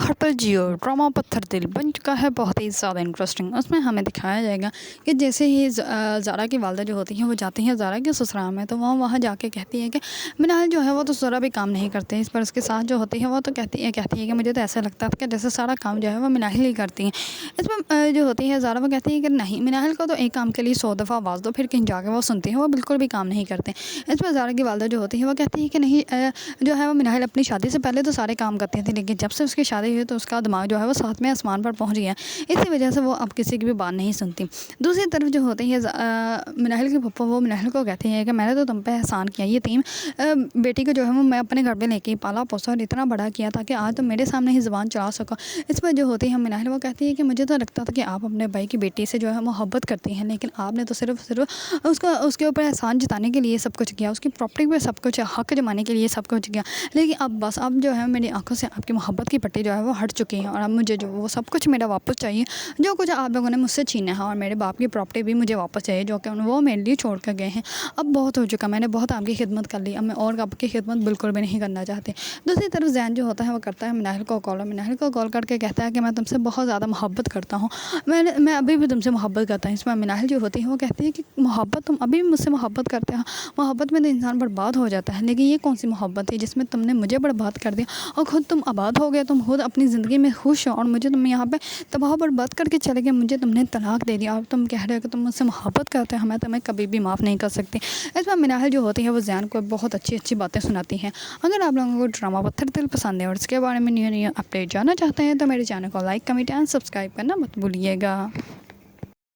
खटर जियो drama पत्थर दिल बन चुका है बहुत ही ज़्यादा इंटरेस्टिंग। उसमें हमें दिखाया जाएगा कि जैसे ही ज़ारा की वालदा जो होती हैं वो जाती हैं ज़ारा के ससुराल में, तो वहाँ जाके कहती है कि मिनाल जो है वो तो ज़रा भी काम नहीं करते। इस पर उसके साथ जो होती है वो तो कहती है कि मुझे तो ऐसा लगता था कि जैसे सारा काम जो है वो मिनाहिल ही करती हैं। इसमें जो होती है ज़ारा वो कहती है कि नहीं, मिनाहिल को तो एक काम के लिए 100 दफ़ा आवाज़ दो, फिर कहीं जाके वो सुनती है, वो बिल्कुल भी काम नहीं करते। इसमें ज़ारा की वालदा जो होती है वो कहती है कि नहीं, जो है वो मिनाहिल अपनी शादी से पहले तो सारे काम करती थी, लेकिन जब से उसकी शादी हुई तो उसका दिमाग जो है वो सातवें आसमान पर पहुंच गया। इसी वजह से वो अब किसी की भी बात नहीं सुनती। दूसरी तरफ जो होती है मिनाहिल के पप्पा, वो मिनाहिल को कहते हैं कि मैंने तो तुम पे एहसान किया, ये तीन बेटी को जो है वो मैं अपने घर पे लेके पाला पोसा और इतना बड़ा किया ताकि आज तो मेरे सामने ही ज़ुबान चला सको। इस पर जो होती है मिनाहिल वो कहती है कि मुझे तो लगता था कि आप अपने भाई की बेटी से जो है मोहब्बत करती हैं, लेकिन आपने तो सिर्फ उसके ऊपर एहसान जताने के लिए सब कुछ किया, उसकी प्रॉपर्टी पर सब कुछ हक जमाने के लिए सब कुछ किया, लेकिन अब बस अब जो है मेरी आंखों से आपकी मोहब्बत की पट्टी जो है वो हट चुकी है और अब मुझे जो वो सब कुछ मेरा वापस चाहिए, जो कुछ आप लोगों ने मुझसे छीना है, और मेरे बाप की प्रॉपर्टी भी मुझे वापस चाहिए जो कि वो मेरे लिए छोड़ कर गए हैं। अब बहुत हो चुका, मैंने बहुत आपकी खिदमत कर ली, अब मैं और आपकी खिदमत बिल्कुल भी नहीं करना चाहती। दूसरी तरफ जैन जो होता है वो करता है मिनाहिल को कॉल, और मिनाहिल को कॉल करके कहता है कि मैं तुमसे बहुत ज़्यादा मोहब्बत करता हूँ, मैं अभी भी तुमसे मोहब्बत करता हूँ। इसमें मिनाहिल जो होती है वो कहती है कि मोहब्बत, तुम अभी भी मुझसे मोहब्बत करते हो? मोहब्बत में तो इंसान बर्बाद हो जाता है, लेकिन ये कौन सी मोहब्बत है जिसमें तुमने मुझे बर्बाद कर दिया और खुद तुम आबाद हो गए, तुम खुद अपनी ज़िंदगी में खुश हो और मुझे तुम यहाँ पे तबाह बर्बाद करके चले गए, मुझे तुमने तलाक दे दिया और तुम कह रहे हो कि तुम मुझसे मोहब्बत करते हो, मैं तुम्हें कभी भी माफ़ नहीं कर सकती। इसमें मिनाहिल जो होती है वो जैन को बहुत अच्छी अच्छी बातें सुनाती हैं। अगर आप लोगों को ड्रामा पत्थर दिल पसंद है और इसके बारे में न्यू अपडेट जानना चाहते हैं तो मेरे चैनल को लाइक, कमेंट एंड सब्सक्राइब करना मत भूलिएगा।